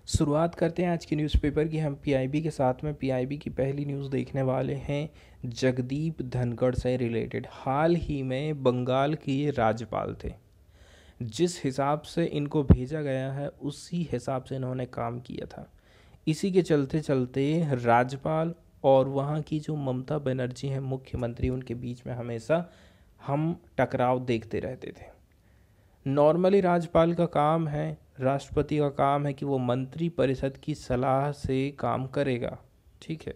शुरुआत करते हैं आज की न्यूज़पेपर की। हम पीआईबी के साथ में पीआईबी की पहली न्यूज़ देखने वाले हैं जगदीप धनखड़ से रिलेटेड। हाल ही में बंगाल के ये राज्यपाल थे। जिस हिसाब से इनको भेजा गया है उसी हिसाब से इन्होंने काम किया था। इसी के चलते चलते राज्यपाल और वहाँ की जो ममता बनर्जी हैं मुख्यमंत्री, उनके बीच में हमेशा हम टकराव देखते रहते थे। नॉर्मली राज्यपाल का काम है, राष्ट्रपति का काम है कि वो मंत्री परिषद की सलाह से काम करेगा। ठीक है,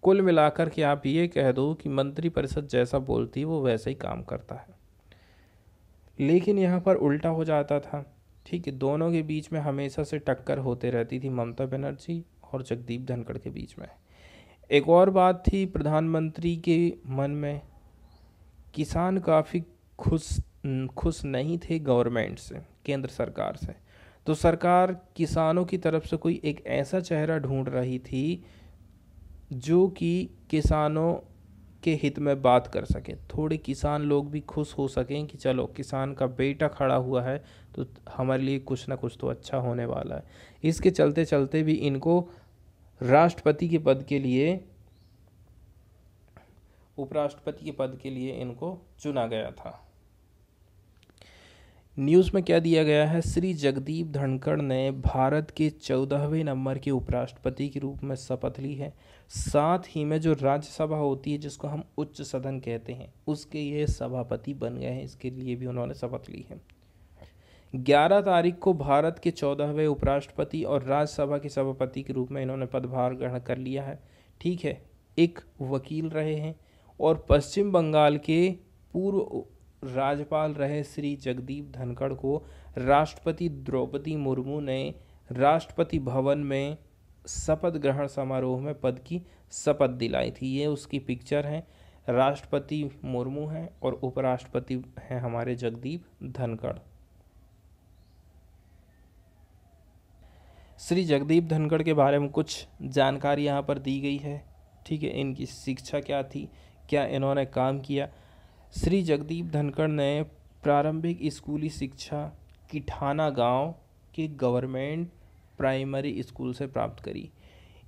कुल मिलाकर के आप ये कह दो कि मंत्री परिषद जैसा बोलती है वो वैसा ही काम करता है। लेकिन यहाँ पर उल्टा हो जाता था। ठीक है, दोनों के बीच में हमेशा से टक्कर होते रहती थी, ममता बनर्जी और जगदीप धनखड़ के बीच में। एक और बात थी प्रधानमंत्री के मन में, किसान काफ़ी खुश नहीं थे गवर्नमेंट से, केंद्र सरकार से। तो सरकार किसानों की तरफ से कोई एक ऐसा चेहरा ढूंढ रही थी जो कि किसानों के हित में बात कर सके, थोड़े किसान लोग भी खुश हो सकें कि चलो किसान का बेटा खड़ा हुआ है तो हमारे लिए कुछ ना कुछ तो अच्छा होने वाला है। इसके चलते चलते भी इनको राष्ट्रपति के पद के लिए, उपराष्ट्रपति के पद के लिए इनको चुना गया था। न्यूज़ में क्या दिया गया है, श्री जगदीप धनखड़ ने भारत के 14वें नंबर के उपराष्ट्रपति के रूप में शपथ ली है। साथ ही में जो राज्यसभा होती है जिसको हम उच्च सदन कहते हैं, उसके ये सभापति बन गए हैं। इसके लिए भी उन्होंने शपथ ली है। 11 तारीख को भारत के 14वें उपराष्ट्रपति और राज्यसभा के सभापति के रूप में इन्होंने पदभार ग्रहण कर लिया है। ठीक है, एक वकील रहे हैं और पश्चिम बंगाल के पूर्व राज्यपाल रहे श्री जगदीप धनखड़ को राष्ट्रपति द्रौपदी मुर्मू ने राष्ट्रपति भवन में शपथ ग्रहण समारोह में पद की शपथ दिलाई थी। ये उसकी पिक्चर है। राष्ट्रपति मुर्मू हैं और उपराष्ट्रपति हैं हमारे जगदीप धनखड़। श्री जगदीप धनखड़ के बारे में कुछ जानकारी यहाँ पर दी गई है। ठीक है, इनकी शिक्षा क्या थी, क्या इन्होंने काम किया। श्री जगदीप धनखड़ ने प्रारंभिक स्कूली शिक्षा किठाना गांव के गवर्नमेंट प्राइमरी स्कूल से प्राप्त करी।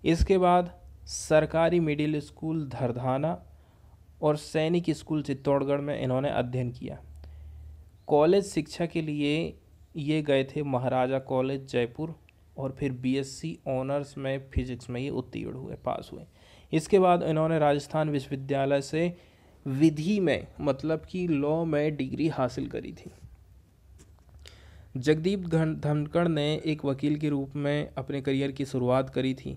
इसके बाद सरकारी मिडिल स्कूल धरधाना और सैनिक स्कूल चित्तौड़गढ़ में इन्होंने अध्ययन किया। कॉलेज शिक्षा के लिए ये गए थे महाराजा कॉलेज जयपुर और फिर बीएससी ऑनर्स में फिजिक्स में ये उत्तीर्ण हुए, पास हुए। इसके बाद इन्होंने राजस्थान विश्वविद्यालय से विधि में, मतलब कि लॉ में डिग्री हासिल करी थी। जगदीप धनखड़ ने एक वकील के रूप में अपने करियर की शुरुआत करी थी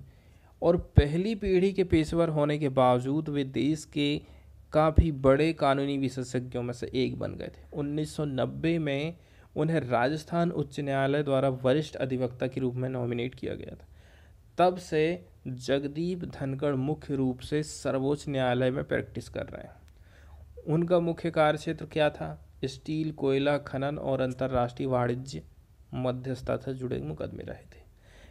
और पहली पीढ़ी के पेशेवर होने के बावजूद वे देश के काफ़ी बड़े कानूनी विशेषज्ञों में से एक बन गए थे। 1990 में उन्हें राजस्थान उच्च न्यायालय द्वारा वरिष्ठ अधिवक्ता के रूप में नॉमिनेट किया गया था। तब से जगदीप धनखड़ मुख्य रूप से सर्वोच्च न्यायालय में प्रैक्टिस कर रहे हैं। उनका मुख्य कार्यक्षेत्र क्या था, स्टील, कोयला खनन और अंतर्राष्ट्रीय वाणिज्य मध्यस्थता से जुड़े मुकदमे रहे थे।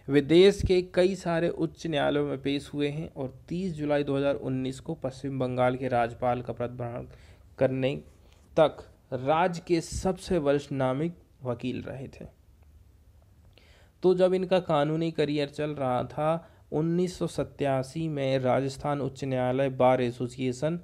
वे देश के कई सारे उच्च न्यायालयों में पेश हुए हैं और 30 जुलाई 2019 को पश्चिम बंगाल के राज्यपाल का पदभार करने तक राज्य के सबसे वरिष्ठ नामिक वकील रहे थे। तो जब इनका कानूनी करियर चल रहा था, 1987 में राजस्थान उच्च न्यायालय बार एसोसिएशन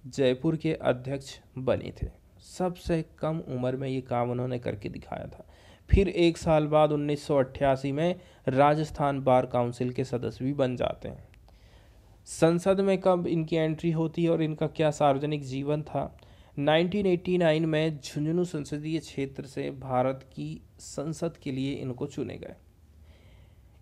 जयपुर के अध्यक्ष बने थे। सबसे कम उम्र में ये काम उन्होंने करके दिखाया था। फिर एक साल बाद 1988 में राजस्थान बार काउंसिल के सदस्य भी बन जाते हैं। संसद में कब इनकी एंट्री होती है और इनका क्या सार्वजनिक जीवन था, 1989 में झुंझुनू संसदीय क्षेत्र से भारत की संसद के लिए इनको चुने गए।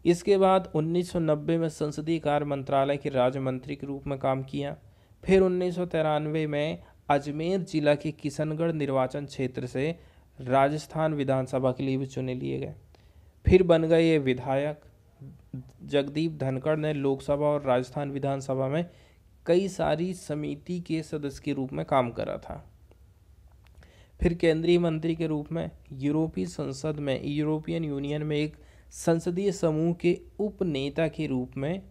इसके बाद 1990 में संसदीय कार्य मंत्रालय के राज्य मंत्री के रूप में काम किया। फिर 1993 में अजमेर जिला के किशनगढ़ निर्वाचन क्षेत्र से राजस्थान विधानसभा के लिए भी चुने लिए गए। फिर बन गए ये विधायक। जगदीप धनखड़ ने लोकसभा और राजस्थान विधानसभा में कई सारी समिति के सदस्य के रूप में काम करा था। फिर केंद्रीय मंत्री के रूप में यूरोपीय संसद में, यूरोपियन यूनियन में एक संसदीय समूह के उपनेता के रूप में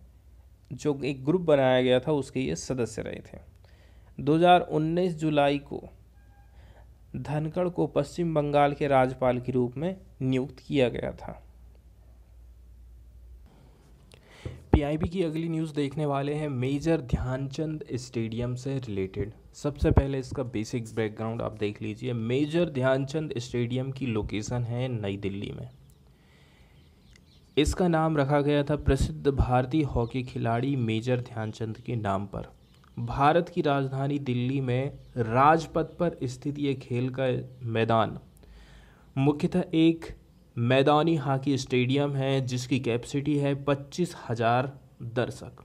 जो एक ग्रुप बनाया गया था उसके ये सदस्य रहे थे। 2019 जुलाई को धनखड़ को पश्चिम बंगाल के राज्यपाल के रूप में नियुक्त किया गया था। पीआईबी की अगली न्यूज़ देखने वाले हैं मेजर ध्यानचंद स्टेडियम से रिलेटेड। सबसे पहले इसका बेसिक बैकग्राउंड आप देख लीजिए। मेजर ध्यानचंद स्टेडियम की लोकेशन है नई दिल्ली में। इसका नाम रखा गया था प्रसिद्ध भारतीय हॉकी खिलाड़ी मेजर ध्यानचंद के नाम पर। भारत की राजधानी दिल्ली में राजपथ पर स्थित ये खेल का मैदान मुख्यतः एक मैदानी हॉकी स्टेडियम है जिसकी कैपेसिटी है 25,000 दर्शक।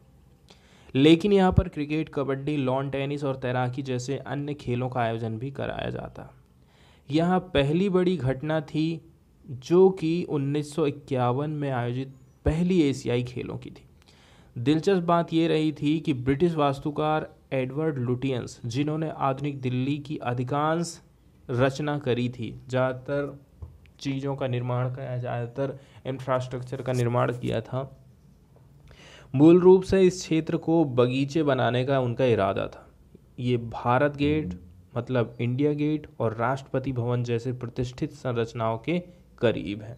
लेकिन यहाँ पर क्रिकेट, कबड्डी, लॉन टेनिस और तैराकी जैसे अन्य खेलों का आयोजन भी कराया जाता। यहाँ पहली बड़ी घटना थी जो कि 1951 में आयोजित पहली एशियाई खेलों की थी। दिलचस्प बात यह रही थी कि ब्रिटिश वास्तुकार एडवर्ड लुटियंस, जिन्होंने आधुनिक दिल्ली की अधिकांश रचना करी थी, ज़्यादातर चीज़ों का निर्माण किया, ज़्यादातर इंफ्रास्ट्रक्चर का निर्माण किया था, मूल रूप से इस क्षेत्र को बगीचे बनाने का उनका इरादा था। ये भारत गेट मतलब इंडिया गेट और राष्ट्रपति भवन जैसे प्रतिष्ठित संरचनाओं के करीब है।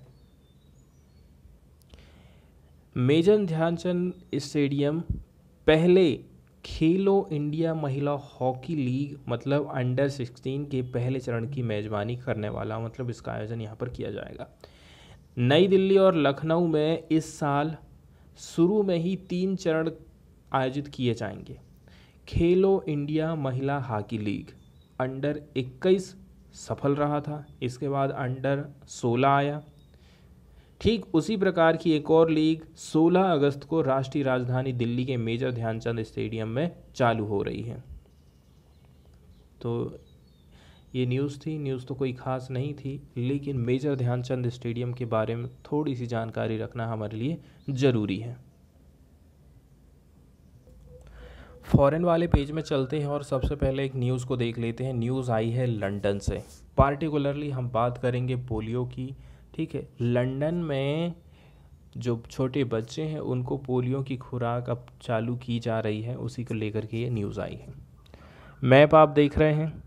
मेजर ध्यानचंद स्टेडियम पहले खेलो इंडिया महिला हॉकी लीग मतलब अंडर 16 के पहले चरण की मेजबानी करने वाला, मतलब इसका आयोजन यहाँ पर किया जाएगा। नई दिल्ली और लखनऊ में इस साल शुरू में ही 3 चरण आयोजित किए जाएंगे। खेलो इंडिया महिला हॉकी लीग अंडर 21 सफल रहा था, इसके बाद अंडर 16 आया। ठीक उसी प्रकार की एक और लीग 16 अगस्त को राष्ट्रीय राजधानी दिल्ली के मेजर ध्यानचंद स्टेडियम में चालू हो रही है। तो ये न्यूज़ थी। न्यूज़ तो कोई ख़ास नहीं थी, लेकिन मेजर ध्यानचंद स्टेडियम के बारे में थोड़ी सी जानकारी रखना हमारे लिए ज़रूरी है। फॉरेन वाले पेज में चलते हैं और सबसे पहले एक न्यूज़ को देख लेते हैं। न्यूज़ आई है लंदन से। पार्टिकुलरली हम बात करेंगे पोलियो की। ठीक है, लंदन में जो छोटे बच्चे हैं उनको पोलियो की खुराक अब चालू की जा रही है, उसी को लेकर के ये न्यूज़ आई है। मैप आप देख रहे हैं,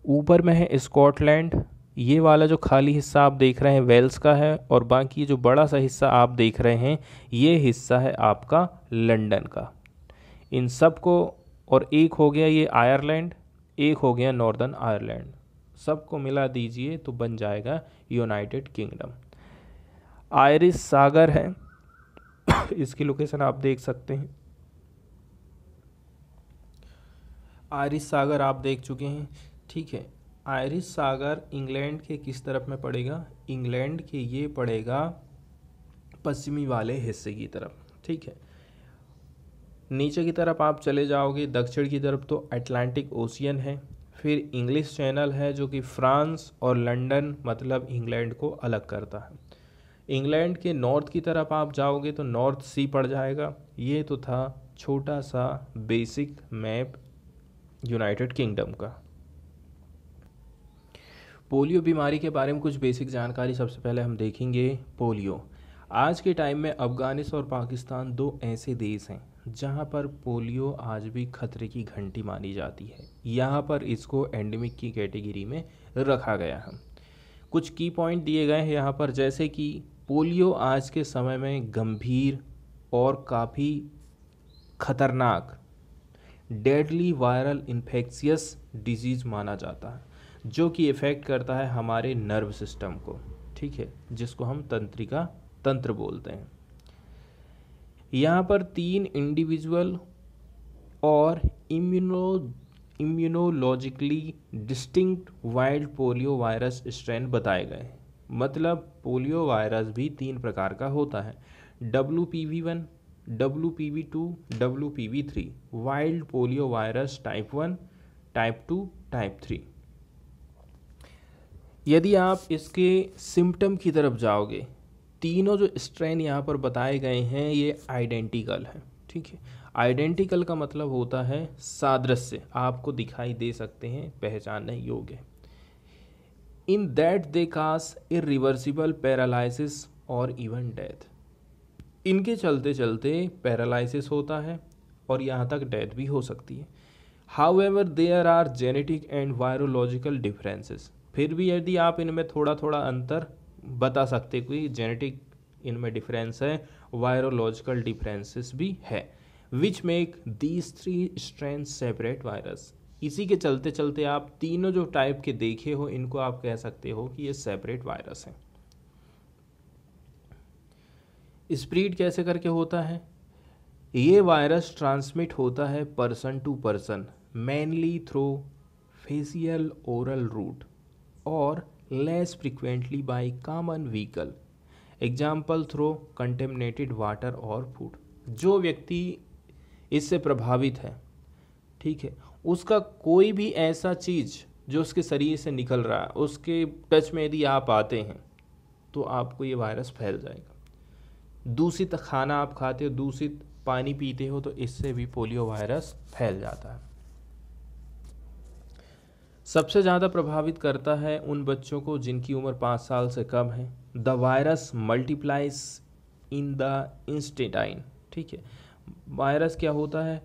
ऊपर में है स्कॉटलैंड, ये वाला जो खाली हिस्सा आप देख रहे हैं वेल्स का है, और बाकी जो बड़ा सा हिस्सा आप देख रहे हैं ये हिस्सा है आपका लंदन का। इन सब को, और एक हो गया ये आयरलैंड, एक हो गया नॉर्दर्न आयरलैंड, सबको मिला दीजिए तो बन जाएगा यूनाइटेड किंगडम। आयरिश सागर है इसकी लोकेशन आप देख सकते हैं। आयरिश सागर आप देख चुके हैं। ठीक है, आयरिश सागर इंग्लैंड के किस तरफ में पड़ेगा? इंग्लैंड के ये पड़ेगा पश्चिमी वाले हिस्से की तरफ। ठीक है, नीचे की तरफ आप चले जाओगे दक्षिण की तरफ तो अटलांटिक ओशियन है, फिर इंग्लिश चैनल है जो कि फ्रांस और लंदन मतलब इंग्लैंड को अलग करता है। इंग्लैंड के नॉर्थ की तरफ आप जाओगे तो नॉर्थ सी पड़ जाएगा। ये तो था छोटा सा बेसिक मैप यूनाइटेड किंगडम का। पोलियो बीमारी के बारे में कुछ बेसिक जानकारी सबसे पहले हम देखेंगे। पोलियो आज के टाइम में अफगानिस्तान और पाकिस्तान दो ऐसे देश हैं जहां पर पोलियो आज भी खतरे की घंटी मानी जाती है। यहाँ पर इसको एंडेमिक की कैटेगरी में रखा गया है। कुछ की पॉइंट दिए गए हैं यहाँ पर, जैसे कि पोलियो आज के समय में गंभीर और काफ़ी खतरनाक डेडली वायरल इन्फेक्शियस डिजीज़ माना जाता है, जो कि इफ़ेक्ट करता है हमारे नर्व सिस्टम को। ठीक है, जिसको हम तंत्रिका तंत्र बोलते हैं। यहाँ पर 3 इंडिविजुअल और immunologically distinct wild polio virus strain बताए गए। मतलब पोलियो वायरस भी 3 प्रकार का होता है, WPV1, WPV2, WPV3। Wild polio virus type 1, type 2, type 3। यदि आप इसके सिम्टम की तरफ जाओगे, तीनों जो स्ट्रेन यहाँ पर बताए गए हैं ये आइडेंटिकल है। ठीक है, आइडेंटिकल का मतलब होता है सादृश्य, आपको दिखाई दे सकते हैं, पहचानने योग्य। In that they cause irreversible paralysis और इवन डेथ। इनके चलते चलते पैरालिसिस होता है और यहाँ तक डेथ भी हो सकती है। However there are genetic and virological differences. फिर भी यदि आप इनमें थोड़ा थोड़ा अंतर बता सकते, कोई जेनेटिक इनमें डिफरेंस है, वायरोलॉजिकल डिफरेंसेस भी है, which make these 3 strain separate virus. इसी के चलते चलते आप तीनों जो टाइप के देखे हो इनको आप कह सकते हो कि ये सेपरेट वायरस हैं। स्प्रेड कैसे करके होता है? ये वायरस ट्रांसमिट होता है person to person, mainly through fecal oral route और less frequently by common vehicle, example through contaminated water और फूड। जो व्यक्ति इससे प्रभावित है, ठीक है, उसका कोई भी ऐसा चीज़ जो उसके शरीर से निकल रहा है उसके टच में यदि आप आते हैं तो आपको ये वायरस फैल जाएगा। दूषित खाना आप खाते हो, दूषित पानी पीते हो, तो इससे भी पोलियो वायरस फैल जाता है। सबसे ज़्यादा प्रभावित करता है उन बच्चों को जिनकी उम्र 5 साल से कम है। The virus multiplies in the intestine, ठीक है। वायरस क्या होता है,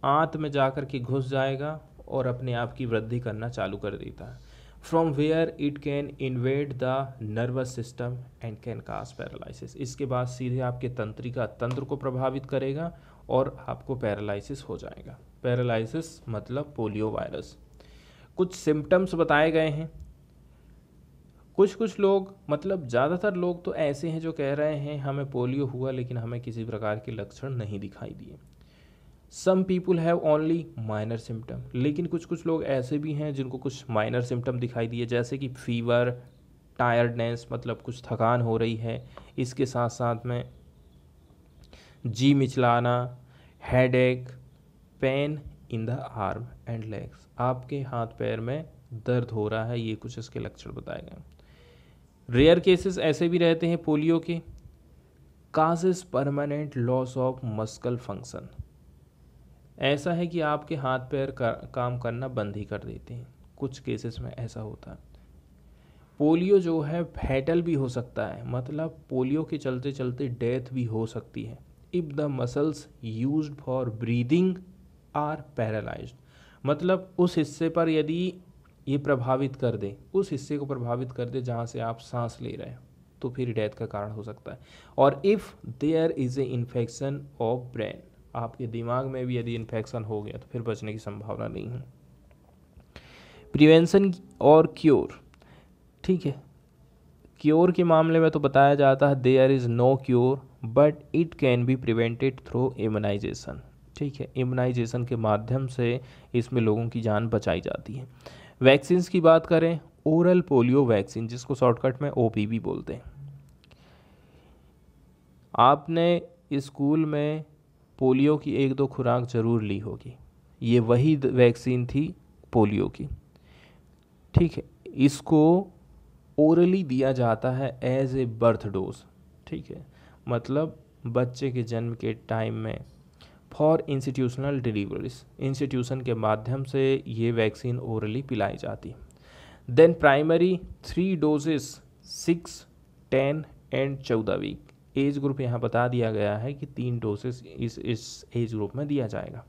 आंत में जाकर के घुस जाएगा और अपने आप की वृद्धि करना चालू कर देता है। From where it can invade the nervous system and can cause paralysis. इसके बाद सीधे आपके तंत्रिका तंत्र को प्रभावित करेगा और आपको पैरालिसिस हो जाएगा। पैरालिसिस मतलब पोलियो वायरस। कुछ सिम्टम्स बताए गए हैं। कुछ लोग, मतलब ज़्यादातर लोग तो ऐसे हैं जो कह रहे हैं हमें पोलियो हुआ लेकिन हमें किसी प्रकार के लक्षण नहीं दिखाई दिए। Some people have only minor symptom, लेकिन कुछ लोग ऐसे भी हैं जिनको कुछ माइनर सिम्टम दिखाई दिए, जैसे कि फीवर, टायर्डनेस, मतलब कुछ थकान हो रही है, इसके साथ साथ में जी मिचलाना, headache, pain in the arm and legs, आपके हाथ पैर में दर्द हो रहा है, ये कुछ इसके लक्षण बताए गए। रेयर केसेस ऐसे भी रहते हैं पोलियो के। Causes permanent loss of muscle function, ऐसा है कि आपके हाथ पैर काम करना बंद ही कर देते हैं, कुछ केसेस में ऐसा होता है। पोलियो जो है फैटल भी हो सकता है, मतलब पोलियो के चलते चलते डेथ भी हो सकती है। If the muscles used for breathing are paralysed, मतलब उस हिस्से पर यदि ये प्रभावित कर दे, उस हिस्से को प्रभावित कर दे जहाँ से आप सांस ले रहे हो, तो फिर डेथ का कारण हो सकता है। और if there is a infection of brain, आपके दिमाग में भी यदि इन्फेक्शन हो गया तो फिर बचने की संभावना नहीं है। प्रिवेंशन और क्योर, ठीक है, क्योर के मामले में तो बताया जाता है there is no cure but it can be prevented through immunisation, ठीक है, इम्यूनाइजेशन के माध्यम से इसमें लोगों की जान बचाई जाती है। वैक्सीन्स की बात करें, ओरल पोलियो वैक्सीन, जिसको शॉर्टकट में ओपीवी बोलते हैं। आपने स्कूल में पोलियो की 1-2 खुराक ज़रूर ली होगी, ये वही वैक्सीन थी पोलियो की, ठीक है। इसको ओरली दिया जाता है एज ए बर्थ डोज, ठीक है, मतलब बच्चे के जन्म के टाइम में फॉर इंस्टीट्यूशनल डिलीवरीज, इंस्टीट्यूशन के माध्यम से ये वैक्सीन ओरली पिलाई जाती है। Then primary 3 doses 6, 10 and 14 week, age group यहाँ बता दिया गया है कि 3 डोजेस इस एज ग्रुप में दिया जाएगा।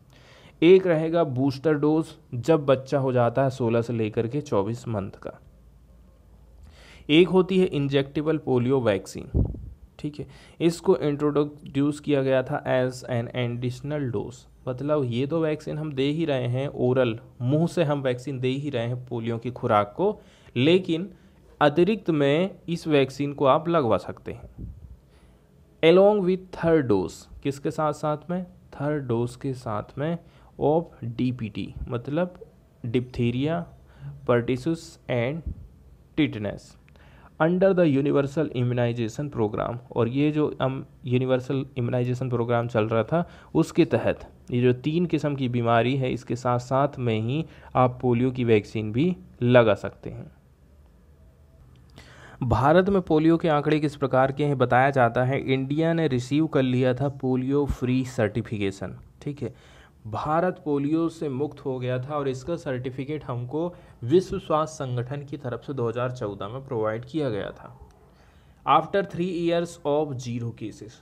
एक रहेगा बूस्टर डोज जब बच्चा हो जाता है 16 से लेकर के 24 मंथ का। एक होती है इंजेक्टेबल पोलियो वैक्सीन, ठीक है, इसको इंट्रोड्यूस किया गया था एज एन एडिशनल डोज, मतलब ये तो वैक्सीन हम दे ही रहे हैं, ओरल मुंह से हम वैक्सीन दे ही रहे हैं पोलियो की खुराक को, लेकिन अतिरिक्त में इस वैक्सीन को आप लगवा सकते हैं एलोंग विथ थर्ड डोज, किसके साथ साथ में, थर्ड डोज के साथ में ऑफ डीपीटी, मतलब diphtheria, pertussis and tetanus under the universal immunisation programme. और ये जो यूनिवर्सल इम्यूनाइजेशन प्रोग्राम चल रहा था उसके तहत ये जो 3 किस्म की बीमारी है इसके साथ साथ में ही आप पोलियो की वैक्सीन भी लगा सकते हैं। भारत में पोलियो के आंकड़े किस प्रकार के हैं बताया जाता है। इंडिया ने रिसीव कर लिया था पोलियो फ्री सर्टिफिकेशन, ठीक है, भारत पोलियो से मुक्त हो गया था और इसका सर्टिफिकेट हमको विश्व स्वास्थ्य संगठन की तरफ से 2014 में प्रोवाइड किया गया था। आफ्टर 3 ईयर्स ऑफ 0 केसेस,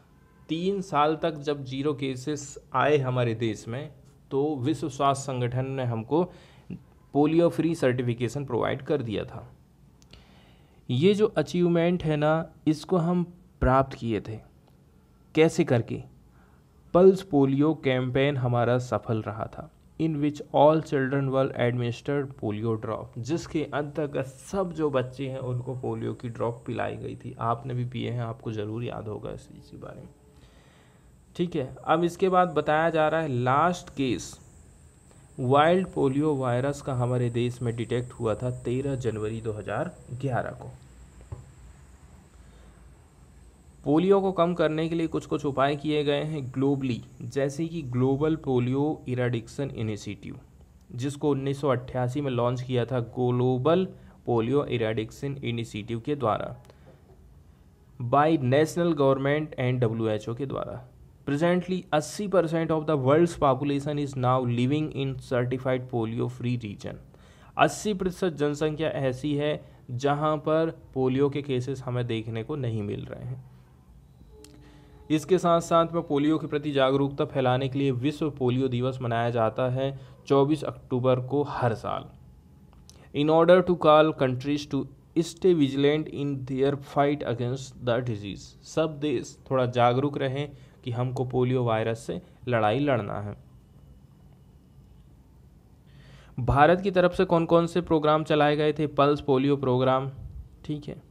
3 साल तक जब 0 केसेस आए हमारे देश में तो विश्व स्वास्थ्य संगठन ने हमको पोलियो फ्री सर्टिफिकेशन प्रोवाइड कर दिया था। ये जो अचीवमेंट है ना, इसको हम प्राप्त किए थे। कैसे करके? पल्स पोलियो कैंपेन हमारा सफल रहा था, in which all children were administered polio drop, जिसके अंतर्गत सब जो बच्चे हैं उनको पोलियो की ड्रॉप पिलाई गई थी। आपने भी पिए हैं, आपको ज़रूर याद होगा इसी बारे में। ठीक है, अब इसके बाद बताया जा रहा है last case wild polio virus का हमारे देश में डिटेक्ट हुआ था 13 जनवरी 2011 को। पोलियो को कम करने के लिए कुछ कुछ उपाय किए गए हैं ग्लोबली, जैसे कि ग्लोबल पोलियो इराडिक्शन इनिशिएटिव, जिसको 1988 में लॉन्च किया था ग्लोबल पोलियो इराडिक्शन इनिशिएटिव के द्वारा by national government and WHO के द्वारा। Presently 80% of the world's population is now living in certified polio free region. 80% जनसंख्या ऐसी है जहां पर पोलियो के केसेस हमें देखने को नहीं मिल रहे हैं। इसके साथ साथ में पोलियो के प्रति जागरूकता फैलाने के लिए विश्व पोलियो दिवस मनाया जाता है 24 अक्टूबर को हर साल। In order to call countries to stay vigilant in their fight against the disease. सब देश थोड़ा जागरूक रहें कि हमको पोलियो वायरस से लड़ाई लड़ना है। भारत की तरफ से कौन कौन से प्रोग्राम चलाए गए थे? पल्स पोलियो प्रोग्राम, ठीक है।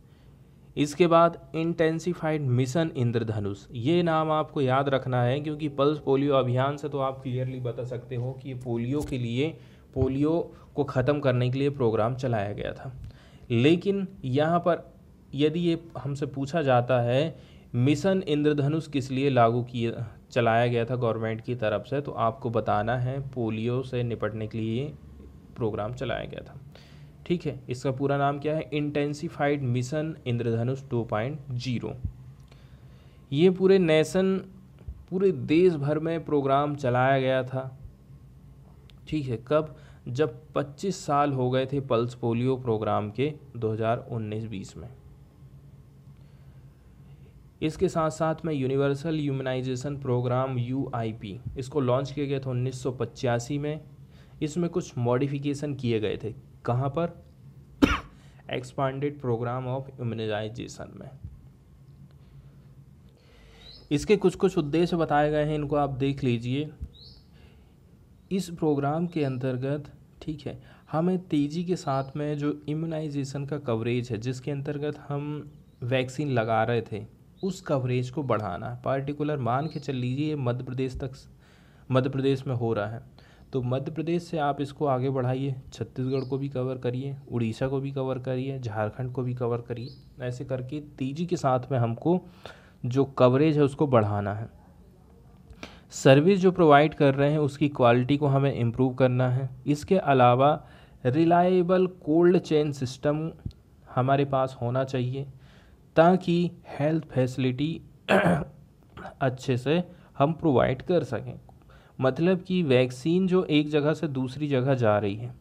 इसके बाद इंटेंसिफाइड मिशन इंद्रधनुष, ये नाम आपको याद रखना है क्योंकि पल्स पोलियो अभियान से तो आप क्लियरली बता सकते हो कि पोलियो के लिए, पोलियो को ख़त्म करने के लिए प्रोग्राम चलाया गया था। लेकिन यहाँ पर यदि ये हमसे पूछा जाता है मिशन इंद्रधनुष किस लिए लागू किया, चलाया गया था गवर्नमेंट की तरफ से, तो आपको बताना है पोलियो से निपटने के लिए प्रोग्राम चलाया गया था। ठीक है, इसका पूरा नाम क्या है? इंटेंसिफाइड मिशन इंद्रधनुष 2.0। ये पूरे नेशन, पूरे देश भर में प्रोग्राम चलाया गया था। ठीक है, कब? जब 25 साल हो गए थे पल्स पोलियो प्रोग्राम के 2019-20 में। इसके साथ साथ में यूनिवर्सल इम्यूनाइजेशन प्रोग्राम UIP, इसको लॉन्च किया गया था 1985 में। इसमें कुछ मॉडिफिकेशन किए गए थे। कहाँ पर? एक्सपांडेड प्रोग्राम ऑफ इम्यूनाइजेशन में। इसके कुछ कुछ उद्देश्य बताए गए हैं, इनको आप देख लीजिए। इस प्रोग्राम के अंतर्गत, ठीक है, हमें तेज़ी के साथ में जो इम्यूनाइजेशन का कवरेज है, जिसके अंतर्गत हम वैक्सीन लगा रहे थे, उस कवरेज को बढ़ाना है। पार्टिकुलर मान के चल लीजिए मध्य प्रदेश में हो रहा है, तो मध्य प्रदेश से आप इसको आगे बढ़ाइए, छत्तीसगढ़ को भी कवर करिए, उड़ीसा को भी कवर करिए, झारखंड को भी कवर करिए। ऐसे करके तेज़ी के साथ में हमको जो कवरेज है उसको बढ़ाना है। सर्विस जो प्रोवाइड कर रहे हैं उसकी क्वालिटी को हमें इम्प्रूव करना है। इसके अलावा रिलायबल कोल्ड चेन सिस्टम हमारे पास होना चाहिए ताकि हेल्थ फैसिलिटी अच्छे से हम प्रोवाइड कर सकें। मतलब कि वैक्सीन जो एक जगह से दूसरी जगह जा रही है,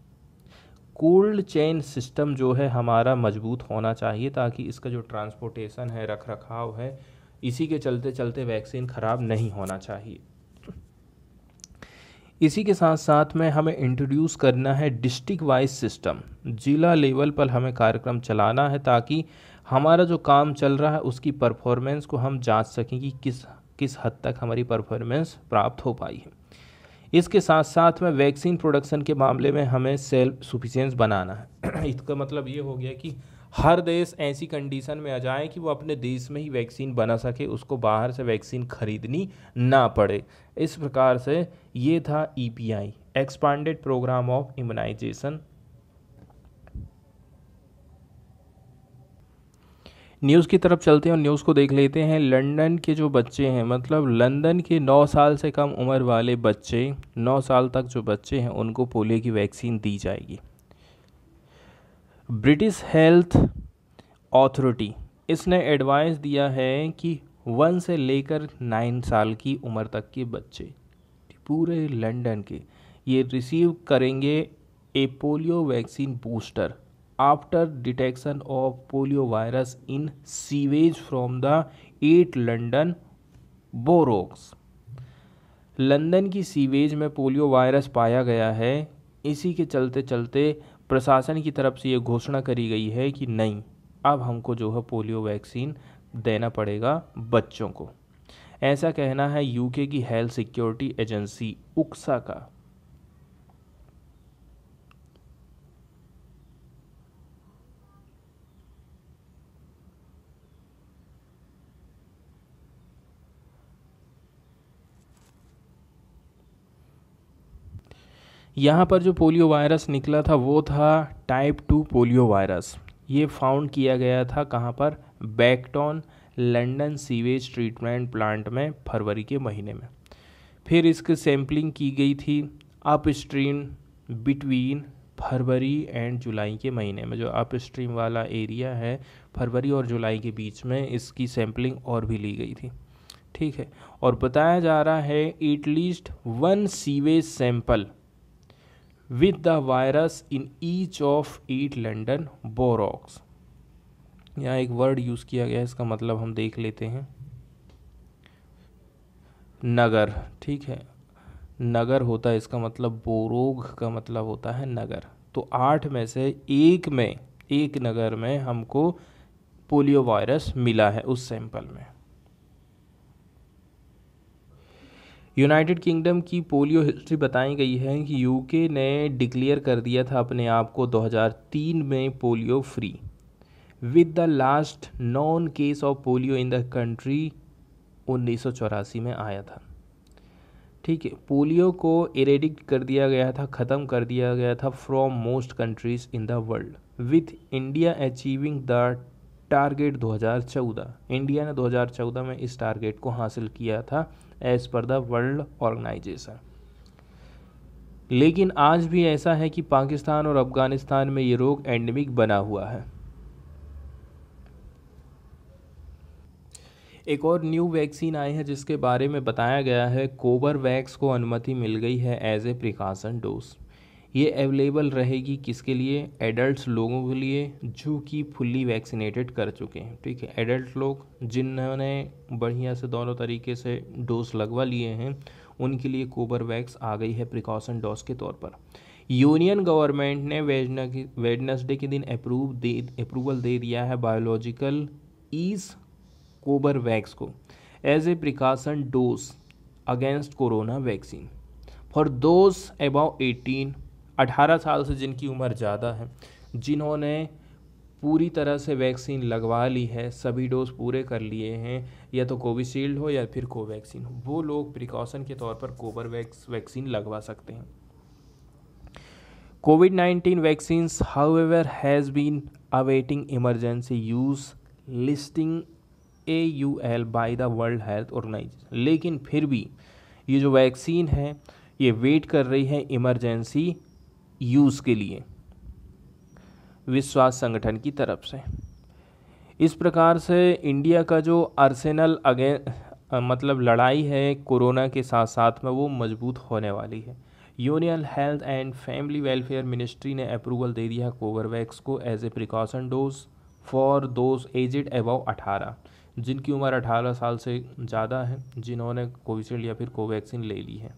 कोल्ड चेन सिस्टम जो है हमारा मजबूत होना चाहिए ताकि इसका जो ट्रांसपोर्टेशन है, रख रखाव है, इसी के चलते चलते वैक्सीन ख़राब नहीं होना चाहिए। इसी के साथ साथ में हमें इंट्रोड्यूस करना है डिस्ट्रिक्ट वाइज सिस्टम। ज़िला लेवल पर हमें कार्यक्रम चलाना है ताकि हमारा जो काम चल रहा है उसकी परफॉर्मेंस को हम जांच सकें कि किस हद तक हमारी परफॉर्मेंस प्राप्त हो पाई है। इसके साथ साथ में वैक्सीन प्रोडक्शन के मामले में हमें सेल्फ सफिशिएंस बनाना है। इसका मतलब ये हो गया कि हर देश ऐसी कंडीशन में आ जाए कि वो अपने देश में ही वैक्सीन बना सके, उसको बाहर से वैक्सीन खरीदनी ना पड़े। इस प्रकार से ये था EPI, expanded programme of immunisation. News की तरफ चलते हैं और न्यूज़ को देख लेते हैं। लंदन के जो बच्चे हैं, मतलब लंदन के 9 साल से कम उम्र वाले बच्चे, 9 साल तक जो बच्चे हैं उनको पोलियो की वैक्सीन दी जाएगी। ब्रिटिश हेल्थ अथॉरिटी इसने एडवाइस दिया है कि 1 से लेकर 9 साल की उम्र तक के बच्चे पूरे लंदन के ये रिसीव करेंगे a polio vaccine booster after detection of polio virus in sewage from the 8 London boroughs. London की सीवेज में पोलियो वायरस पाया गया है। इसी के चलते चलते प्रशासन की तरफ से ये घोषणा करी गई है कि नहीं, अब हमको जो है पोलियो वैक्सीन देना पड़ेगा बच्चों को। ऐसा कहना है यूके की हेल्थ सिक्योरिटी एजेंसी UKSA का। यहाँ पर जो पोलियो वायरस निकला था वो था टाइप 2 पोलियो वायरस। ये फाउंड किया गया था कहाँ पर? बैकटॉन लंदन सीवेज ट्रीटमेंट प्लांट में फरवरी के महीने में। फिर इसकी सैम्पलिंग की गई थी upstream between February and July के महीने में। जो अप स्ट्रीम वाला एरिया है, फरवरी और जुलाई के बीच में इसकी सैम्पलिंग और भी ली गई थी। ठीक है, और बताया जा रहा है at least 1 sewage sample with the virus in each of 8 London boroughs। यहाँ एक वर्ड यूज़ किया गया है, इसका मतलब हम देख लेते हैं, नगर। ठीक है, नगर होता है, इसका मतलब बोरोग का मतलब होता है नगर। तो 8 में से एक नगर में हमको पोलियो वायरस मिला है उस सैंपल में। यूनाइटेड किंगडम की पोलियो हिस्ट्री बताई गई है कि यूके ने डिक्लेयर कर दिया था अपने आप को 2003 में polio free, with the last non case of polio in the country 1984 में आया था। ठीक है, पोलियो को इरेडिक्ट कर दिया गया था, ख़त्म कर दिया गया था from most countries in the world, with India achieving the target 2014। India ने 2014 में इस टारगेट को हासिल किया था as per the world organisation. लेकिन आज भी ऐसा है कि पाकिस्तान और अफगानिस्तान में ये रोग एंडेमिक बना हुआ है। एक और न्यू वैक्सीन आई है जिसके बारे में बताया गया है कोवरवैक्स को अनुमति मिल गई है एज ए प्रिकॉशन डोज। ये अवेलेबल रहेगी किसके लिए? एडल्ट लोगों के लिए जो कि फुल्ली वैक्सीनेटेड कर चुके हैं। ठीक है, एडल्ट लोग जिन्होंने बढ़िया से दोनों तरीके से डोज लगवा लिए हैं उनके लिए कोवरवैक्स आ गई है प्रिकॉशन डोज के तौर पर। यूनियन गवर्नमेंट ने वेडनेसडे के दिन अप्रूवल दे दिया है बायोलॉजिकल ईज कोवरवैक्स को as a precaution dose against corona vaccine for those above 18 साल से जिनकी उम्र ज़्यादा है, जिन्होंने पूरी तरह से वैक्सीन लगवा ली है, सभी डोज पूरे कर लिए हैं, या तो कोविशील्ड हो या फिर कोवैक्सीन हो, वो लोग प्रिकॉशन के तौर पर कोवरवैक्स वैक्सीन लगवा सकते हैं। COVID-19 vaccines, however, has been awaiting emergency use listing AUL by the World Health Organization। लेकिन फिर भी ये जो वैक्सीन है ये वेट कर रही है इमरजेंसी यूज़ के लिए विश्व स्वास्थ्य संगठन की तरफ से। इस प्रकार से इंडिया का जो आर्सेनल मतलब लड़ाई है कोरोना के साथ साथ में वो मजबूत होने वाली है। Union health and family welfare ministry ने अप्रूवल दे दिया कोवरवैक्स को as a precaution dose for those aged above 18, जिनकी उम्र 18 साल से ज़्यादा है, जिन्होंने कोविशील्ड या फिर कोवैक्सीन ले ली है।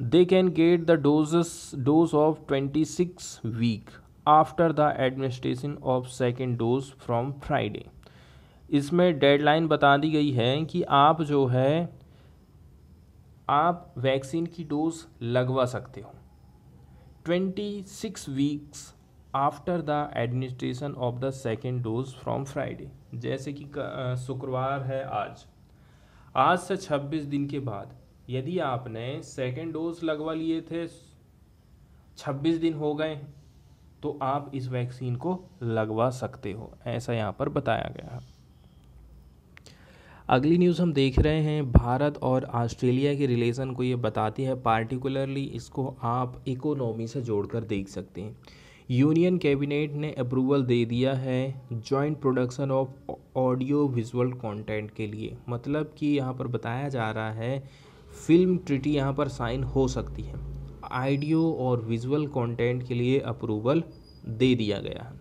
They can get the dose of 26 week after the administration of second dose from Friday। इसमें डेडलाइन बता दी गई है कि आप जो है आप वैक्सीन की डोज लगवा सकते हो 26 weeks after the administration of the second dose from Friday. जैसे कि शुक्रवार है आज से 26 दिन के बाद यदि आपने सेकेंड डोज लगवा लिए थे, 26 दिन हो गए, तो आप इस वैक्सीन को लगवा सकते हो, ऐसा यहाँ पर बताया गया है। अगली न्यूज़ हम देख रहे हैं भारत और ऑस्ट्रेलिया के रिलेशन को ये बताती है, पार्टिकुलरली इसको आप इकोनॉमी से जोड़कर देख सकते हैं। यूनियन कैबिनेट ने अप्रूवल दे दिया है joint production of audio visual content के लिए। मतलब कि यहाँ पर बताया जा रहा है फिल्म ट्रीटी यहाँ पर साइन हो सकती है, ऑडियो और विजुअल कंटेंट के लिए अप्रूवल दे दिया गया है।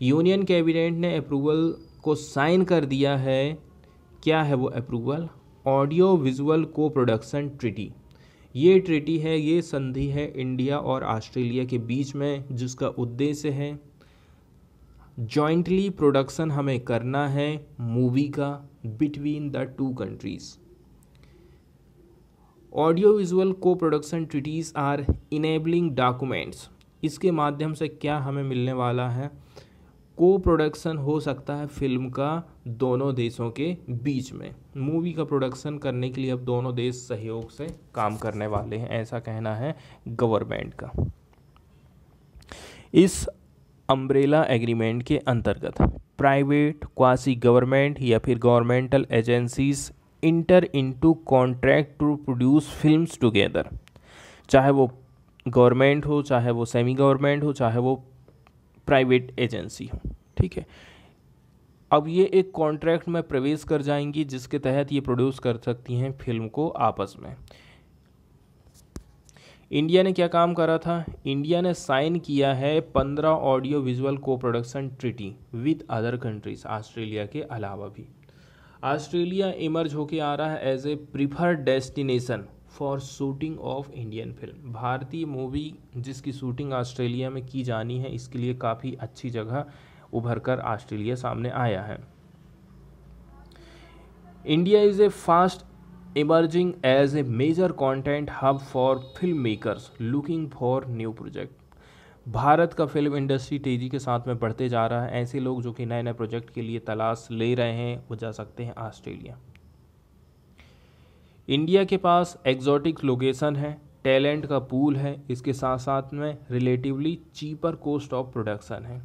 यूनियन कैबिनेट ने अप्रूवल को साइन कर दिया है। क्या है वो approval? Audio visual co production treaty. ये ट्रीटी है, ये संधि है इंडिया और ऑस्ट्रेलिया के बीच में, जिसका उद्देश्य है जॉइंटली प्रोडक्शन हमें करना है मूवी का between the two countries. Audio visual co production treaties are enabling documents, इसके माध्यम से क्या हमें मिलने वाला है, को प्रोडक्शन हो सकता है फिल्म का दोनों देशों के बीच में। मूवी का प्रोडक्शन करने के लिए अब दोनों देश सहयोग से काम करने वाले हैं, ऐसा कहना है गवर्नमेंट का। इस अम्ब्रेला एग्रीमेंट के अंतर्गत प्राइवेट, क्वासी गवर्नमेंट या फिर governmental agencies enter into contract to produce films together, चाहे वो गवर्नमेंट हो, चाहे वो सेमी गवर्नमेंट हो, चाहे वो प्राइवेट एजेंसी हो। ठीक है, अब ये एक कॉन्ट्रैक्ट में प्रवेश कर जाएंगी जिसके तहत ये प्रोड्यूस कर सकती हैं फिल्म को आपस में। इंडिया ने क्या काम करा था? इंडिया ने साइन किया है 15 audio visual co production treaty with other countries, Australia के अलावा भी। ऑस्ट्रेलिया इमर्ज होके आ रहा है as a preferred destination for shooting of Indian film. भारतीय मूवी जिसकी शूटिंग ऑस्ट्रेलिया में की जानी है, इसके लिए काफ़ी अच्छी जगह उभर कर ऑस्ट्रेलिया सामने आया है। India is a fast emerging as a major content hub for filmmakers looking for new project। Bharat का फिल्म इंडस्ट्री तेज़ी के साथ में बढ़ते जा रहा है। ऐसे लोग जो कि नए नए प्रोजेक्ट के लिए तलाश ले रहे हैं वो जा सकते हैं ऑस्ट्रेलिया। इंडिया के पास एग्जॉटिक लोकेशन है, टैलेंट का पूल है, इसके साथ साथ में relatively cheaper cost of production है।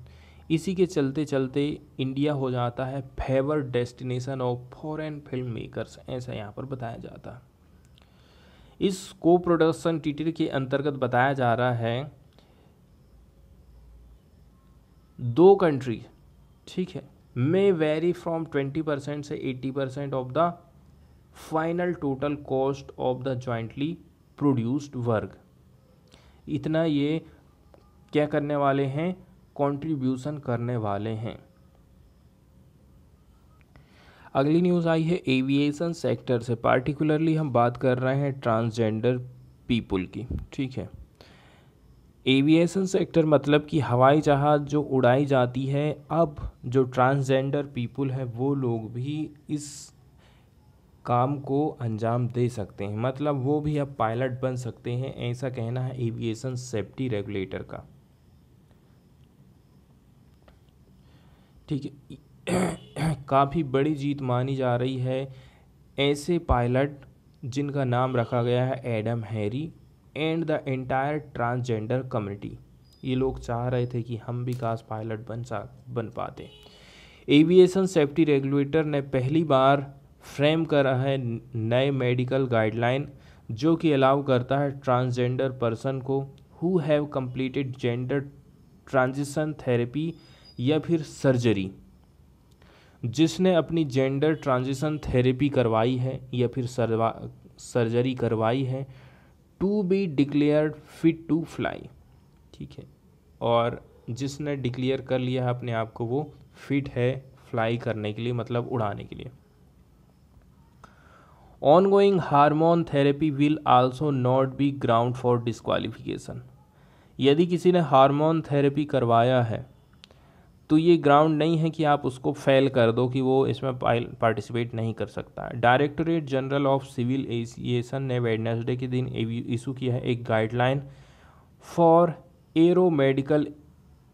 इसी के चलते चलते इंडिया हो जाता है favoured destination of foreign film makers, ऐसा यहाँ पर बताया जाता है। इस को प्रोडक्शन ट्रीटी के अंतर्गत बताया जा रहा है दो कंट्री, ठीक है, मे वेरी फ्रॉम 20% से 80% of the final total cost of the jointly produced work. इतना ये क्या करने वाले हैं? कंट्रीब्यूशन करने वाले हैं। अगली न्यूज़ आई है एविएशन सेक्टर से, पार्टिकुलरली हम बात कर रहे हैं ट्रांसजेंडर पीपल की। ठीक है, एविएशन सेक्टर मतलब कि हवाई जहाज़ जो उड़ाई जाती है, अब जो ट्रांसजेंडर पीपल है वो लोग भी इस काम को अंजाम दे सकते हैं, मतलब वो भी अब पायलट बन सकते हैं, ऐसा कहना है एविएशन सेफ्टी रेगुलेटर का। ठीक है, काफ़ी बड़ी जीत मानी जा रही है ऐसे पायलट जिनका नाम रखा गया है Adam Harry and the entire transgender community. ये लोग चाह रहे थे कि हम भी काश पायलट बन पाते। एविएशन सेफ्टी रेगुलेटर ने पहली बार फ्रेम करा है नए मेडिकल गाइडलाइन जो कि अलाउ करता है ट्रांसजेंडर पर्सन को who have completed gender transition therapy या फिर सर्जरी, जिसने अपनी जेंडर ट्रांजिशन थेरेपी करवाई है या फिर सर्जरी करवाई है, to be declared fit to fly. ठीक है, और जिसने डिक्लेयर कर लिया है अपने आप को वो फिट है फ्लाई करने के लिए, मतलब उड़ाने के लिए। Ongoing hormone therapy will also not be ground for disqualification. यदि किसी ने हार्मोन थेरेपी करवाया है तो ये ग्राउंड नहीं है कि आप उसको फेल कर दो कि वो इसमें पार्टिसिपेट नहीं कर सकता है। Directorate general of civil aviation ने वेडनेसडे के दिन इशू किया है एक guideline for aero medical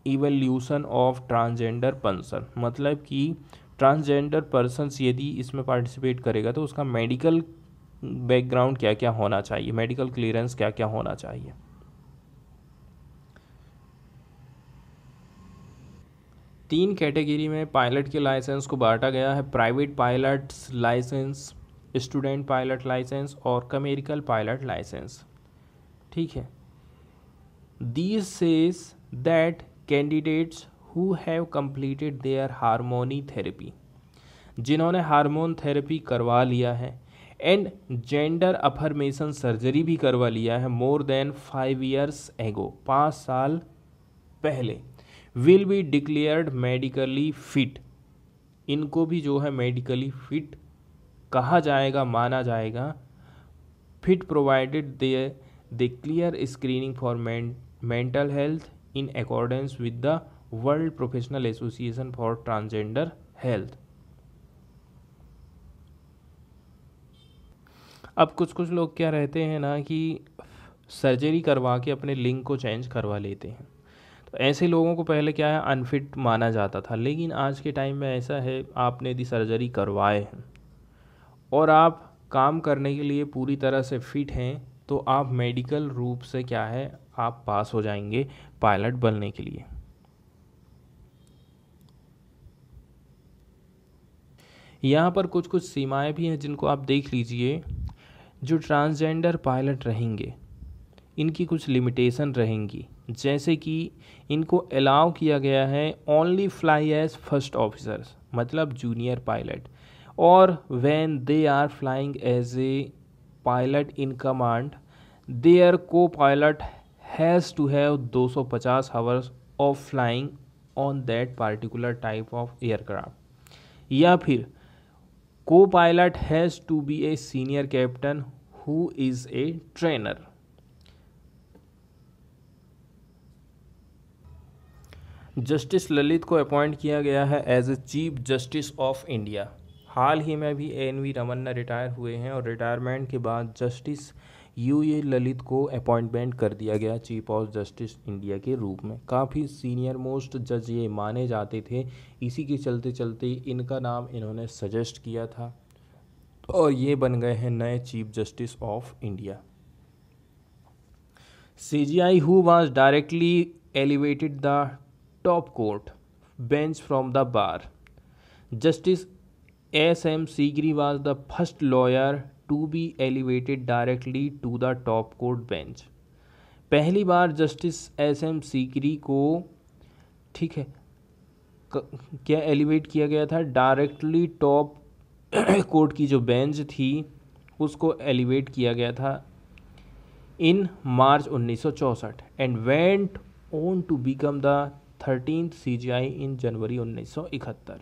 evaluation of transgender person, मतलब कि ट्रांसजेंडर पर्सन्स यदि इसमें पार्टिसिपेट करेगा तो उसका मेडिकल बैकग्राउंड क्या क्या होना चाहिए, मेडिकल क्लियरेंस क्या क्या होना चाहिए। तीन कैटेगरी में पायलट के लाइसेंस को बांटा गया है, private pilots licence, student pilot licence और कमर्शियल पायलट लाइसेंस। ठीक है, these says that candidates who have completed their hormone therapy, जिन्होंने हार्मोन थेरेपी करवा लिया है एंड जेंडर अफर्मेशन सर्जरी भी करवा लिया है मोर देन 5 years एगो, 5 साल पहले, will be declared medically fit. इनको भी जो है मेडिकली फिट कहा जाएगा, माना जाएगा, fit provided they clear screening for mental health in accordance with the world professional association for transgender health. अब कुछ कुछ लोग क्या रहते हैं ना कि सर्जरी करवा के अपने लिंग को चेंज करवा लेते हैं, तो ऐसे लोगों को पहले क्या है अनफिट माना जाता था, लेकिन आज के टाइम में ऐसा है आपने यदि सर्जरी करवाए हैं और आप काम करने के लिए पूरी तरह से फिट हैं तो आप मेडिकल रूप से क्या है आप पास हो जाएंगे पायलट बनने के लिए। यहाँ पर कुछ कुछ सीमाएं भी हैं जिनको आप देख लीजिए। जो ट्रांसजेंडर पायलट रहेंगे इनकी कुछ लिमिटेशन रहेंगी, जैसे कि इनको अलाउ किया गया है only fly as first officers, मतलब जूनियर पायलट, और when they are flying as a pilot in command their co pilot has to have 250 hours of flying on that particular type of aircraft, या फिर co pilot has to be a senior captain who is a trainer. Justice Lalit को appoint किया गया है as a chief justice of India. हाल ही में भी एन.वी. रमन्ना रिटायर हुए हैं और रिटायरमेंट के बाद जस्टिस यू.ए. ललित को अपॉइंटमेंट कर दिया गया चीफ ऑफ जस्टिस इंडिया के रूप में। काफ़ी सीनियर मोस्ट जज ये माने जाते थे, इसी के चलते चलते इनका नाम इन्होंने सजेस्ट किया था और ये बन गए हैं नए chief justice of India. CJI who was directly elevated the top court bench from the bar. Justice S.M. Sigri was the first lawyer to be elevated directly to the top court bench. पहली बार justice S.M. Sikri को ठीक है क्या elevate किया गया था, directly top court की जो बेंच थी उसको एलिवेट किया गया था in March 1964 and went on to become the 13th CJI in January 1971।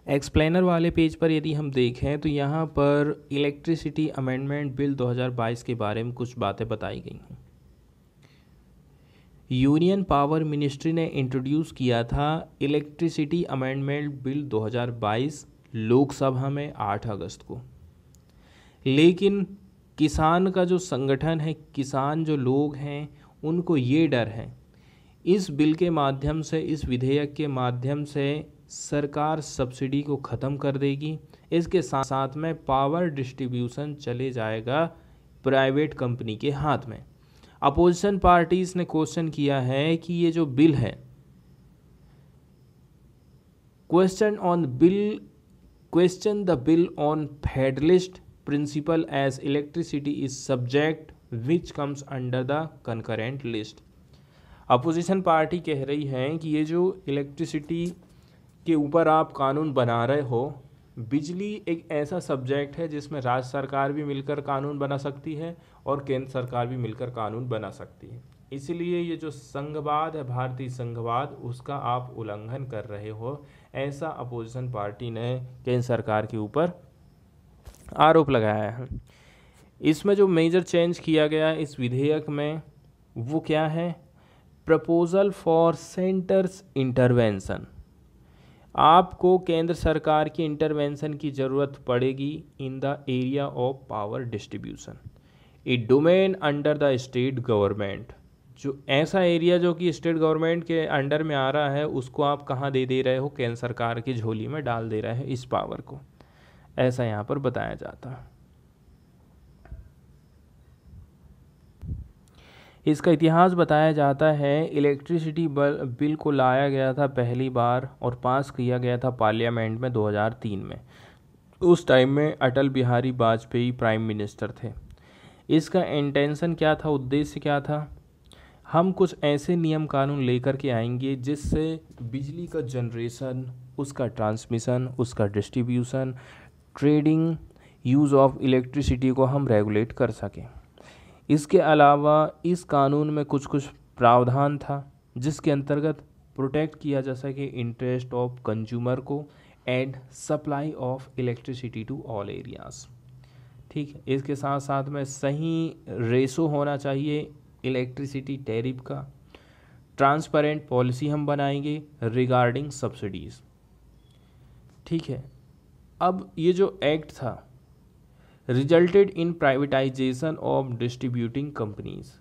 Explainer वाले पेज पर यदि हम देखें तो यहाँ पर इलेक्ट्रिसिटी अमेंडमेंट बिल 2022 के बारे में कुछ बातें बताई गई हैं। यूनियन पावर मिनिस्ट्री ने इंट्रोड्यूस किया था इलेक्ट्रिसिटी अमेंडमेंट बिल 2022 लोकसभा में 8 अगस्त को, लेकिन किसान का जो संगठन है, किसान जो लोग हैं, उनको ये डर है इस बिल के माध्यम से, इस विधेयक के माध्यम से सरकार सब्सिडी को ख़त्म कर देगी, इसके साथ साथ में पावर डिस्ट्रीब्यूशन चले जाएगा प्राइवेट कंपनी के हाथ में। अपोजिशन पार्टीज़ ने क्वेश्चन किया है कि ये जो बिल है, question the bill on federalist principle as electricity is subject which comes under the concurrent list. Opposition party कह रही है कि ये जो इलेक्ट्रिसिटी के ऊपर आप कानून बना रहे हो, बिजली एक ऐसा सब्जेक्ट है जिसमें राज्य सरकार भी मिलकर कानून बना सकती है और केंद्र सरकार भी मिलकर कानून बना सकती है, इसलिए ये जो संघवाद है, भारतीय संघवाद, उसका आप उल्लंघन कर रहे हो, ऐसा अपोजिशन पार्टी ने केंद्र सरकार के ऊपर आरोप लगाया है। इसमें जो मेजर चेंज किया गया है इस विधेयक में वो क्या है, प्रपोजल फॉर सेंटर्स इंटरवेंशन। आपको केंद्र सरकार की इंटरवेंशन की ज़रूरत पड़ेगी in the area of power distribution, A domain under the state government. जो ऐसा एरिया जो कि स्टेट गवर्नमेंट के अंडर में आ रहा है उसको आप कहाँ दे रहे हो, केंद्र सरकार की झोली में डाल दे रहे हैं इस पावर को, ऐसा यहाँ पर बताया जाता है। इसका इतिहास बताया जाता है। इलेक्ट्रिसिटी बिल को लाया गया था पहली बार और पास किया गया था पार्लियामेंट में 2003 में। उस टाइम में अटल बिहारी वाजपेयी प्राइम मिनिस्टर थे। इसका इंटेंशन क्या था, उद्देश्य क्या था, हम कुछ ऐसे नियम कानून लेकर के आएंगे जिससे बिजली का जनरेशन, उसका ट्रांसमिशन, उसका distribution, trading, use of electricity को हम रेगुलेट कर सकें। इसके अलावा इस कानून में कुछ कुछ प्रावधान था जिसके अंतर्गत प्रोटेक्ट किया जा सके इंटरेस्ट ऑफ कंज्यूमर को and supply of electricity to all areas. ठीक है, इसके साथ साथ में सही रेशो होना चाहिए इलेक्ट्रिसिटी टैरिफ का। ट्रांसपेरेंट पॉलिसी हम बनाएंगे रिगार्डिंग सब्सिडीज़। ठीक है, अब ये जो एक्ट था resulted in privatisation of distributing companies.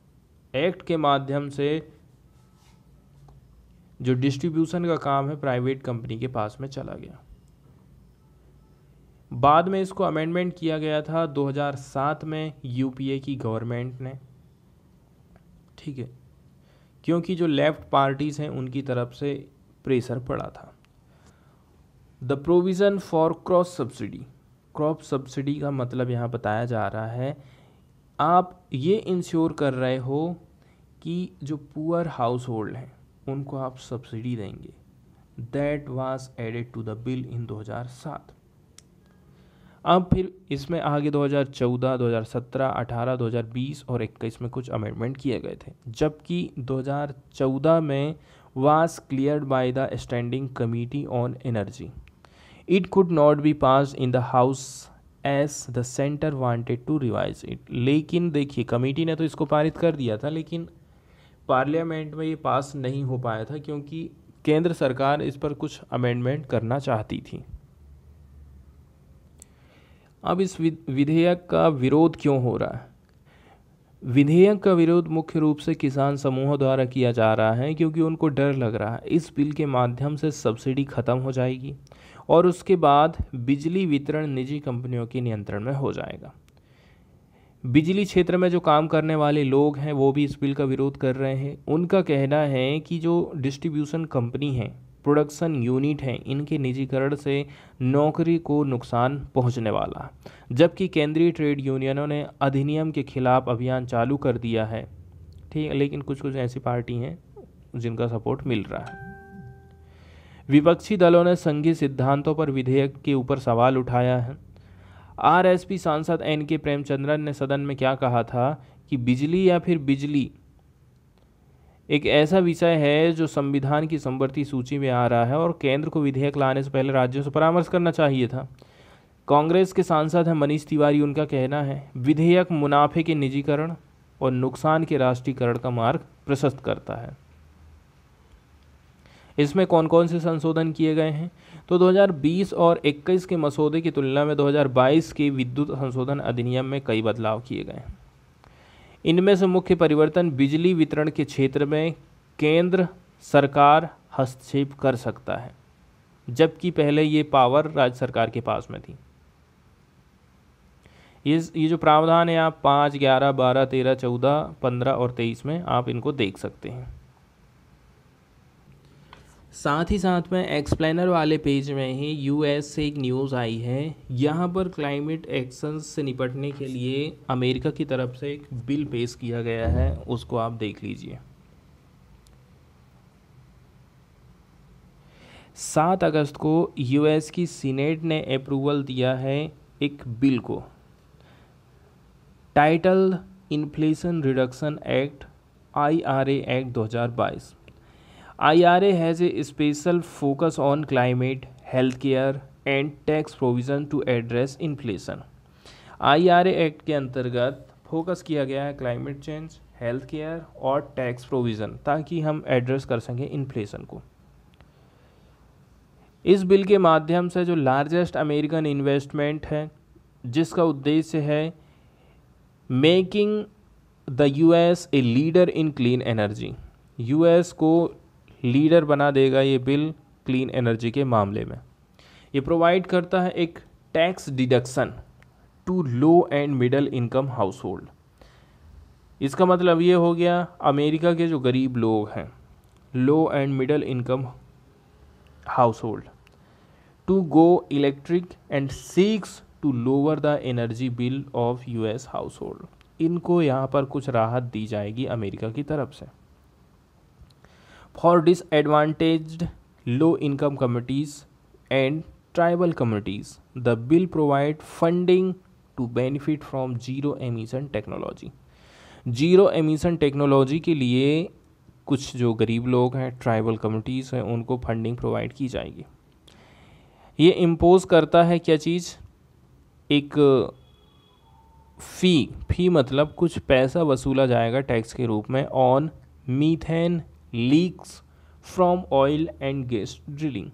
Act के माध्यम से जो डिस्ट्रीब्यूशन का काम है प्राइवेट कंपनी के पास में चला गया। बाद में इसको अमेंडमेंट किया गया था 2007 में यूपीए की गवर्नमेंट ने। ठीक है, क्योंकि जो लेफ्ट पार्टीज हैं उनकी तरफ से प्रेशर पड़ा था। The provision for cross subsidy. Crop subsidy का मतलब यहाँ बताया जा रहा है आप ये इंश्योर कर रहे हो कि जो पुअर हाउस होल्ड हैं उनको आप सब्सिडी देंगे। That was added to the bill in 2007। अब फिर इसमें आगे 2014, 2017, 18, 2020 और 21 में कुछ अमेंडमेंट किए गए थे, जबकि 2014 में was cleared by the standing committee on energy. It could not be passed in the house as the center wanted to revise it। लेकिन देखिए कमेटी ने तो इसको पारित कर दिया था, लेकिन पार्लियामेंट में ये पास नहीं हो पाया था क्योंकि केंद्र सरकार इस पर कुछ अमेंडमेंट करना चाहती थी। अब इस विधेयक का विरोध क्यों हो रहा है? विधेयक का विरोध मुख्य रूप से किसान समूहों द्वारा किया जा रहा है क्योंकि उनको डर लग रहा है इस बिल के माध्यम से सब्सिडी खत्म हो जाएगी और उसके बाद बिजली वितरण निजी कंपनियों के नियंत्रण में हो जाएगा। बिजली क्षेत्र में जो काम करने वाले लोग हैं वो भी इस बिल का विरोध कर रहे हैं। उनका कहना है कि जो डिस्ट्रीब्यूशन कंपनी हैं, प्रोडक्शन यूनिट हैं, इनके निजीकरण से नौकरी को नुकसान पहुंचने वाला, जबकि केंद्रीय ट्रेड यूनियनों ने अधिनियम के खिलाफ अभियान चालू कर दिया है। ठीक है, लेकिन कुछ कुछ ऐसी पार्टी हैं जिनका सपोर्ट मिल रहा है। विपक्षी दलों ने संघीय सिद्धांतों पर विधेयक के ऊपर सवाल उठाया है। आरएसपी सांसद एन.के. प्रेमचंद्रन ने सदन में क्या कहा था कि बिजली या फिर बिजली एक ऐसा विषय है जो संविधान की समवर्ती सूची में आ रहा है और केंद्र को विधेयक लाने से पहले राज्यों से परामर्श करना चाहिए था। कांग्रेस के सांसद हैं मनीष तिवारी, उनका कहना है विधेयक मुनाफे के निजीकरण और नुकसान के राष्ट्रीयकरण का मार्ग प्रशस्त करता है। इसमें कौन कौन से संशोधन किए गए हैं? तो 2020 और 21 के मसौदे की तुलना में 2022 के विद्युत संशोधन अधिनियम में कई बदलाव किए गए हैं। इनमें से मुख्य परिवर्तन बिजली वितरण के क्षेत्र में केंद्र सरकार हस्तक्षेप कर सकता है, जबकि पहले ये पावर राज्य सरकार के पास में थी। ये जो प्रावधान है आप 5, 11, 12, 13, 14, 15 और 23 में आप इनको देख सकते हैं। साथ ही साथ में एक्सप्लेनर वाले पेज में ही यूएस से एक न्यूज़ आई है। यहाँ पर क्लाइमेट एक्शन से निपटने के लिए अमेरिका की तरफ से एक बिल पेश किया गया है, उसको आप देख लीजिए। 7 अगस्त को यूएस की सीनेट ने अप्रूवल दिया है एक बिल को, title inflation reduction act IRA act 2022। IRA has a special focus on climate, healthcare and tax provision to address inflation। IRA act के अंतर्गत फोकस किया गया है क्लाइमेट चेंज, हेल्थ केयर और टैक्स प्रोविज़न, ताकि हम एड्रेस कर सकें इन्फ्लेशन को। इस बिल के माध्यम से जो लार्जेस्ट अमेरिकन इन्वेस्टमेंट है, जिसका उद्देश्य है making the US a leader in clean energy, US को लीडर बना देगा ये बिल क्लीन एनर्जी के मामले में। ये प्रोवाइड करता है एक tax deduction to low and middle income household. इसका मतलब ये हो गया अमेरिका के जो गरीब लोग हैं, low and middle income household, to go electric and seeks to lower the energy bill of US household. इनको यहाँ पर कुछ राहत दी जाएगी अमेरिका की तरफ से। For disadvantaged low income communities and tribal communities, the bill provide funding to benefit from zero emission technology। Zero emission technology के लिए कुछ जो गरीब लोग हैं, ट्राइबल कम्युनिटीज़ हैं, उनको फंडिंग प्रोवाइड की जाएगी। ये इम्पोज करता है क्या चीज़? एक फी मतलब कुछ पैसा वसूला जाएगा टैक्स के रूप में on methane leaks from oil and gas drilling.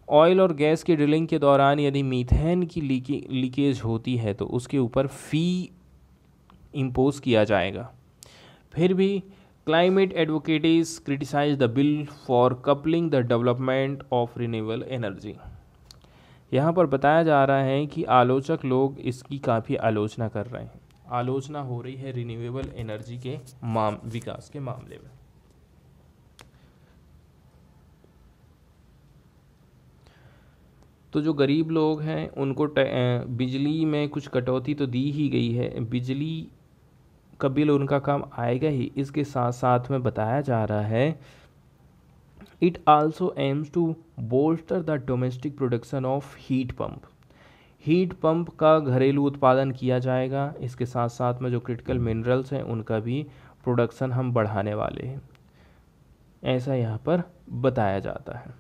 Oil और गैस की ड्रिलिंग के दौरान यदि मीथेन की लीकेज होती है तो उसके ऊपर फ़ी इम्पोज किया जाएगा। फिर भी climate advocates criticise the bill for coupling the development of renewable energy. यहाँ पर बताया जा रहा है कि आलोचक लोग इसकी काफ़ी आलोचना कर रहे हैं। आलोचना हो रही है रिन्यूएबल एनर्जी के विकास के मामले में। तो जो गरीब लोग हैं उनको बिजली में कुछ कटौती तो दी ही गई है, बिजली का बिल उनका काम आएगा ही। इसके साथ साथ में बताया जा रहा है it also aims to bolster the domestic production of heat pump. Heat pump का घरेलू उत्पादन किया जाएगा। इसके साथ साथ में जो क्रिटिकल मिनरल्स हैं उनका भी प्रोडक्शन हम बढ़ाने वाले हैं, ऐसा यहाँ पर बताया जाता है।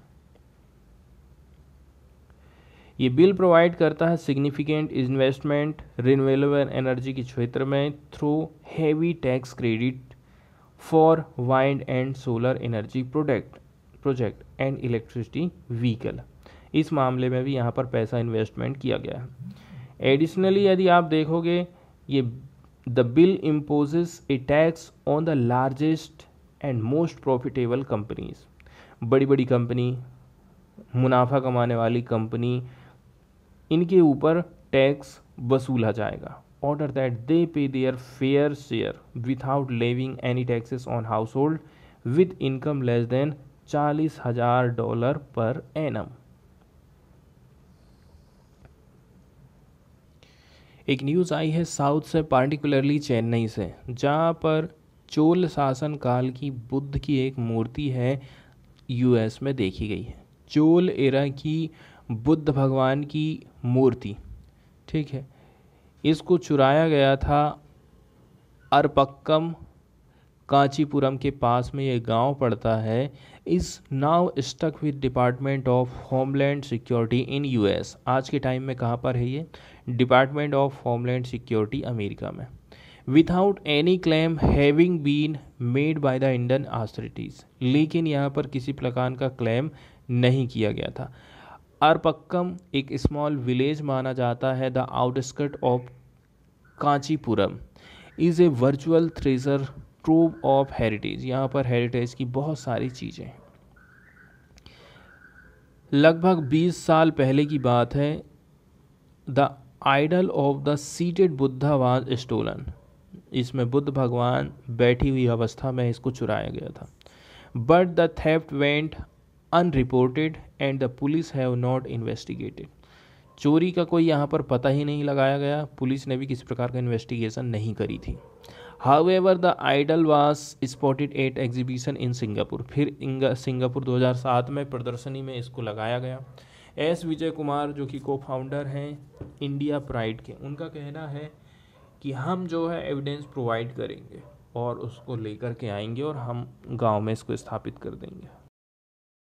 ये बिल प्रोवाइड करता है सिग्निफिकेंट इन्वेस्टमेंट रिन्यूएबल एनर्जी के क्षेत्र में through heavy tax credit for wind and solar energy project and electricity vehicle. इस मामले में भी यहाँ पर पैसा इन्वेस्टमेंट किया गया है। एडिशनली यदि आप देखोगे ये the bill imposes A tax on the largest and most profitable companies. बड़ी बड़ी कंपनी, मुनाफा कमाने वाली कंपनी, इनके ऊपर टैक्स वसूला जाएगा। Order that they pay their fair share without leaving any taxes on household with income less than $40,000 per annum. एक न्यूज़ आई है साउथ से, पार्टिकुलरली चेन्नई से, जहाँ पर चोल शासन काल की बुद्ध की एक मूर्ति है यूएस में देखी गई है। चोल एरा की बुद्ध भगवान की मूर्ति, ठीक है, इसको चुराया गया था अरपक्कम कांचीपुरम के पास में ये गांव पड़ता है। Is now stuck with Department of Homeland Security in US. आज के टाइम में कहाँ पर है ये? Department of Homeland Security America में। Without any claim having been made by the Indian authorities. लेकिन यहाँ पर किसी प्रकार का क्लेम नहीं किया गया था। अरपक्कम एक स्मॉल विलेज माना जाता है। The outskirt of Kanchipuram is a virtual treasure trove of heritage. यहाँ पर हेरिटेज की बहुत सारी चीज़ें हैं। लगभग 20 साल पहले की बात है। The idol of the seated Buddha was stolen. इसमें बुद्ध भगवान बैठी हुई अवस्था में इसको चुराया गया था। But the theft went unreported and the police have not investigated. चोरी का कोई यहाँ पर पता ही नहीं लगाया गया, पुलिस ने भी किसी प्रकार का इन्वेस्टिगेशन नहीं करी थी। However the idol was spotted at exhibition in Singapore. फिर सिंगापुर 2007 में प्रदर्शनी में इसको लगाया गया। एस विजय कुमार जो कि को फाउंडर हैं इंडिया प्राइड के, उनका कहना है कि हम जो है एविडेंस प्रोवाइड करेंगे और उसको लेकर के आएंगे और हम गांव में इसको स्थापित कर देंगे।